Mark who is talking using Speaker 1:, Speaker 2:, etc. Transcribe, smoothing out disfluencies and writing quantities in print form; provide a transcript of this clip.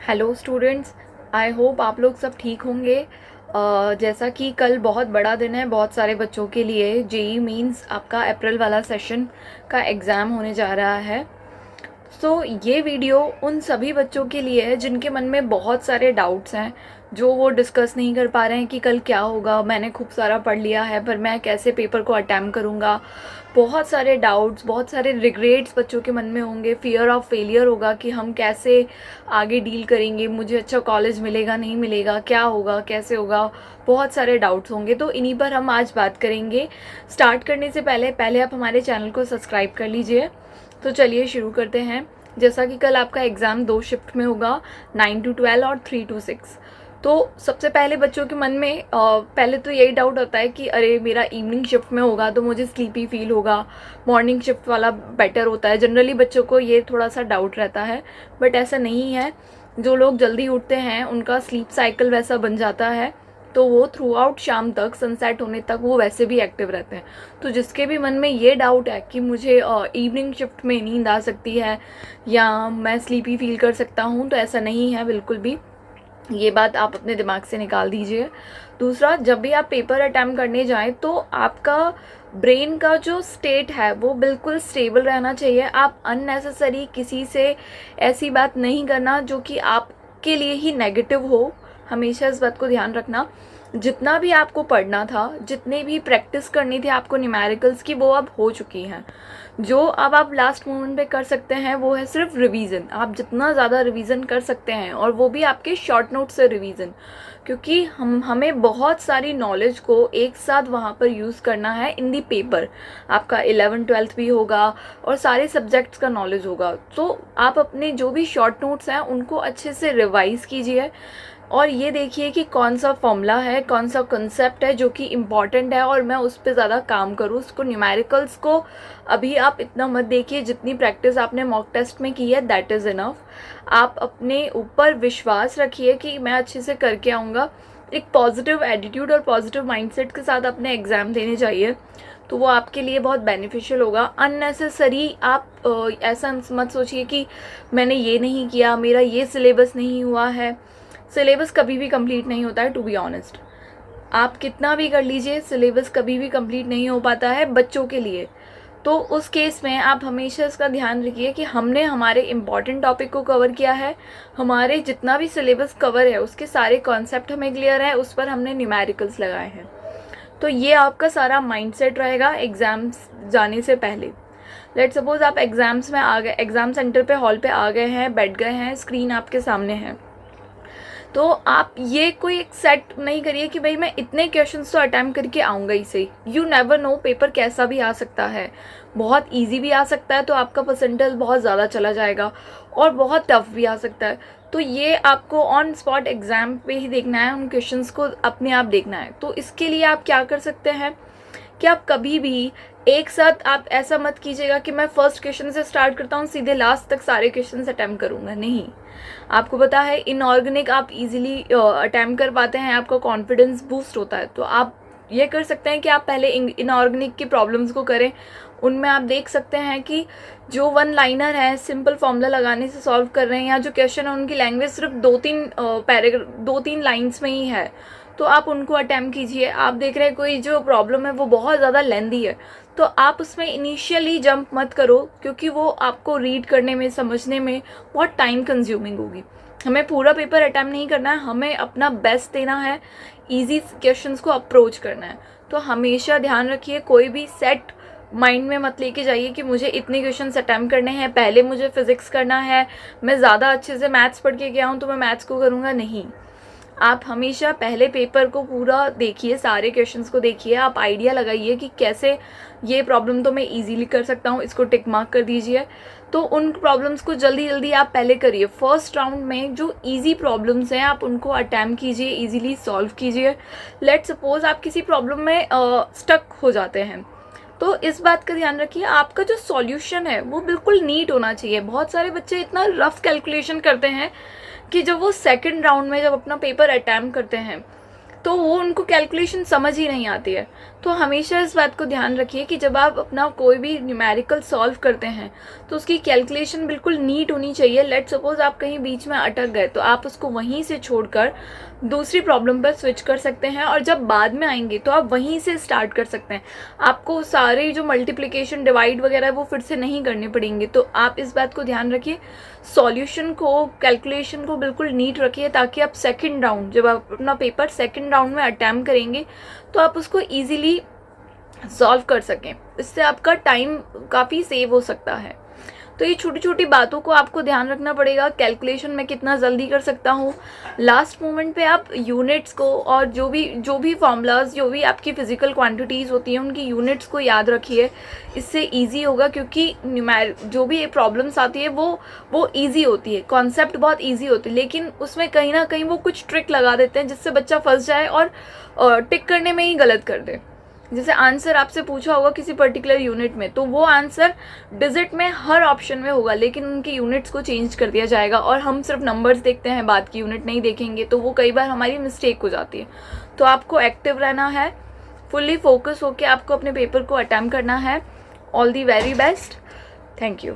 Speaker 1: Hello students, I hope आप लोग सब ठीक होंगे। जैसा कि कल बहुत बड़ा दिन है बहुत सारे बच्चों के लिए। जेई मीन्स आपका अप्रैल वाला सेशन का एग्ज़ाम होने जा रहा है। सो ये वीडियो उन सभी बच्चों के लिए है जिनके मन में बहुत सारे डाउट्स हैं, जो वो डिस्कस नहीं कर पा रहे हैं कि कल क्या होगा। मैंने खूब सारा पढ़ लिया है पर मैं कैसे पेपर को अटैम्प्ट करूँगा। बहुत सारे डाउट्स, बहुत सारे रिग्रेट्स बच्चों के मन में होंगे। फियर ऑफ फेलियर होगा कि हम कैसे आगे डील करेंगे, मुझे अच्छा कॉलेज मिलेगा नहीं मिलेगा, क्या होगा कैसे होगा। बहुत सारे डाउट्स होंगे, तो इन्हीं पर हम आज बात करेंगे। स्टार्ट करने से पहले पहले आप हमारे चैनल को सब्सक्राइब कर लीजिए। तो चलिए शुरू करते हैं। जैसा कि कल आपका एग्ज़ाम 2 शिफ्ट में होगा, 9 to 12 और 3 to 6। तो सबसे पहले बच्चों के मन में पहले तो यही डाउट होता है कि अरे मेरा इवनिंग शिफ्ट में होगा तो मुझे स्लीपी फील होगा, मॉर्निंग शिफ्ट वाला बेटर होता है। जनरली बच्चों को ये थोड़ा सा डाउट रहता है, बट ऐसा नहीं है। जो लोग जल्दी उठते हैं उनका स्लीप साइकिल वैसा बन जाता है, तो वो थ्रू आउट शाम तक, सनसेट होने तक वो वैसे भी एक्टिव रहते हैं। तो जिसके भी मन में ये डाउट है कि मुझे इवनिंग शिफ्ट में नींद आ सकती है या मैं स्लीपी फील कर सकता हूँ, तो ऐसा नहीं है बिल्कुल भी। ये बात आप अपने दिमाग से निकाल दीजिए। दूसरा, जब भी आप पेपर अटैम्प्ट करने जाएं तो आपका ब्रेन का जो स्टेट है वो बिल्कुल स्टेबल रहना चाहिए। आप अननेसेसरी किसी से ऐसी बात नहीं करना जो कि आपके लिए ही नेगेटिव हो। हमेशा इस बात को ध्यान रखना। जितना भी आपको पढ़ना था, जितनी भी प्रैक्टिस करनी थी आपको न्यूमेरिकल्स की, वो अब हो चुकी हैं। जो अब आप लास्ट मोमेंट पे कर सकते हैं वो है सिर्फ रिवीजन। आप जितना ज़्यादा रिवीजन कर सकते हैं, और वो भी आपके शॉर्ट नोट से रिवीजन, क्योंकि हमें बहुत सारी नॉलेज को एक साथ वहाँ पर यूज़ करना है इन दी पेपर। आपका 11th-12th भी होगा और सारे सब्जेक्ट्स का नॉलेज होगा। तो आप अपने जो भी शॉर्ट नोट्स हैं उनको अच्छे से रिवाइज़ कीजिए, और ये देखिए कि कौन सा फॉर्मूला है, कौन सा कंसेप्ट है जो कि इम्पॉर्टेंट है, और मैं उस पर ज़्यादा काम करूँ। उसको न्यूमेरिकल्स को अभी आप इतना मत देखिए। जितनी प्रैक्टिस आपने मॉक टेस्ट में की है दैट इज़ इनफ। आप अपने ऊपर विश्वास रखिए कि मैं अच्छे से करके आऊँगा। एक पॉजिटिव एटीट्यूड और पॉजिटिव माइंडसेट के साथ अपने एग्ज़ाम देने चाहिए, तो वो आपके लिए बहुत बेनिफिशियल होगा। अननेसेसरी आप ऐसा मत सोचिए कि मैंने ये नहीं किया, मेरा ये सिलेबस नहीं हुआ है। सिलेबस कभी भी कंप्लीट नहीं होता है, टू बी ऑनेस्ट। आप कितना भी कर लीजिए, सिलेबस कभी भी कंप्लीट नहीं हो पाता है बच्चों के लिए। तो उस केस में आप हमेशा इसका ध्यान रखिए कि हमने हमारे इम्पॉर्टेंट टॉपिक को कवर किया है। हमारे जितना भी सिलेबस कवर है उसके सारे कॉन्सेप्ट हमें क्लियर है, उस पर हमने न्यूमेरिकल्स लगाए हैं। तो ये आपका सारा माइंडसेट रहेगा एग्ज़ाम्स जाने से पहले। लेट सपोज आप एग्ज़ाम्स में आ गए, एग्ज़ाम सेंटर पे, हॉल पे आ गए हैं, बैठ गए हैं, स्क्रीन आपके सामने है। तो आप ये कोई एक सेट नहीं करिए कि भाई मैं इतने क्वेश्चंस तो अटैम्प्ट करके आऊँगा ही सही। यू नेवर नो, पेपर कैसा भी आ सकता है। बहुत इजी भी आ सकता है तो आपका परसेंटेज बहुत ज़्यादा चला जाएगा, और बहुत टफ भी आ सकता है। तो ये आपको ऑन स्पॉट एग्ज़ाम पे ही देखना है, उन क्वेश्चंस को अपने आप देखना है। तो इसके लिए आप क्या कर सकते हैं कि आप कभी भी एक साथ आप ऐसा मत कीजिएगा कि मैं फर्स्ट क्वेश्चन से स्टार्ट करता हूँ सीधे लास्ट तक सारे क्वेश्चन अटैम्प्ट करूँगा। नहीं, आपको पता है इनऑर्गेनिक आप इजीली अटैम्प्ट कर पाते हैं, आपका कॉन्फिडेंस बूस्ट होता है। तो आप ये कर सकते हैं कि आप पहले इनऑर्गेनिक की प्रॉब्लम्स को करें। उनमें आप देख सकते हैं कि जो वन लाइनर है, सिंपल फॉर्मूला लगाने से सॉल्व कर रहे हैं, या जो क्वेश्चन है उनकी लैंग्वेज सिर्फ 2-3 लाइन्स में ही है, तो आप उनको अटैम्प्ट कीजिए। आप देख रहे हैं कोई जो प्रॉब्लम है वो बहुत ज़्यादा लेंदी है, तो आप उसमें इनिशियली जंप मत करो, क्योंकि वो आपको रीड करने में, समझने में बहुत टाइम कंज्यूमिंग होगी। हमें पूरा पेपर अटैम्प्ट नहीं करना है, हमें अपना बेस्ट देना है, इजी क्वेश्चंस को अप्रोच करना है। तो हमेशा ध्यान रखिए, कोई भी सेट माइंड में मत लेके जाइए कि मुझे इतने क्वेश्चंस अटैम्प्ट करने हैं, पहले मुझे फिजिक्स करना है, मैं ज़्यादा अच्छे से मैथ्स पढ़ के गया हूँ तो मैं मैथ्स को करूँगा। नहीं, आप हमेशा पहले पेपर को पूरा देखिए, सारे क्वेश्चंस को देखिए, आप आइडिया लगाइए कि कैसे ये प्रॉब्लम तो मैं इजीली कर सकता हूँ, इसको टिक मार्क कर दीजिए। तो उन प्रॉब्लम्स को जल्दी जल्दी आप पहले करिए। फर्स्ट राउंड में जो इजी प्रॉब्लम्स हैं आप उनको अटैम्प्ट कीजिए, इजीली सॉल्व कीजिए। लेट सपोज आप किसी प्रॉब्लम में स्टक हो जाते हैं, तो इस बात का ध्यान रखिए आपका जो सॉल्यूशन है वो बिल्कुल नीट होना चाहिए। बहुत सारे बच्चे इतना रफ कैलकुलेशन करते हैं कि जब वो सेकंड राउंड में जब अपना पेपर अटैम्प्ट करते हैं तो वो उनको कैलकुलेशन समझ ही नहीं आती है। तो हमेशा इस बात को ध्यान रखिए कि जब आप अपना कोई भी न्यूमेरिकल सॉल्व करते हैं तो उसकी कैलकुलेशन बिल्कुल नीट होनी चाहिए। लेट सपोज आप कहीं बीच में अटक गए तो आप उसको वहीं से छोड़कर दूसरी प्रॉब्लम पर स्विच कर सकते हैं, और जब बाद में आएंगे तो आप वहीं से स्टार्ट कर सकते हैं। आपको सारे जो मल्टीप्लिकेशन डिवाइड वगैरह वो फिर से नहीं करने पड़ेंगे। तो आप इस बात को ध्यान रखिए, सॉल्यूशन को, कैलकुलेशन को बिल्कुल नीट रखिए, ताकि आप सेकंड राउंड, जब आप अपना पेपर सेकंड राउंड में अटैम्प्ट करेंगे तो आप उसको ईजिली सॉल्व कर सकें। इससे आपका टाइम काफ़ी सेव हो सकता है। तो ये छोटी छोटी बातों को आपको ध्यान रखना पड़ेगा। कैलकुलेशन में कितना जल्दी कर सकता हूँ, लास्ट मोमेंट पे आप यूनिट्स को और जो भी फॉर्मूलाज, जो भी आपकी फिजिकल क्वांटिटीज़ होती हैं उनकी यूनिट्स को याद रखिए। इससे इजी होगा, क्योंकि जो भी प्रॉब्लम्स आती है वो इजी होती है, कॉन्सेप्ट बहुत इजी होती है, लेकिन उसमें कहीं ना कहीं वो कुछ ट्रिक लगा देते हैं जिससे बच्चा फंस जाए और टिक करने में ही गलत कर दे। जैसे आंसर आपसे पूछा होगा किसी पर्टिकुलर यूनिट में, तो वो आंसर डिजिट में हर ऑप्शन में होगा, लेकिन उनकी यूनिट्स को चेंज कर दिया जाएगा और हम सिर्फ नंबर्स देखते हैं, बाद की यूनिट नहीं देखेंगे, तो वो कई बार हमारी मिस्टेक हो जाती है। तो आपको एक्टिव रहना है, फुल्ली फोकस होकर आपको अपने पेपर को अटेम्प्ट करना है। All the very best. Thank you.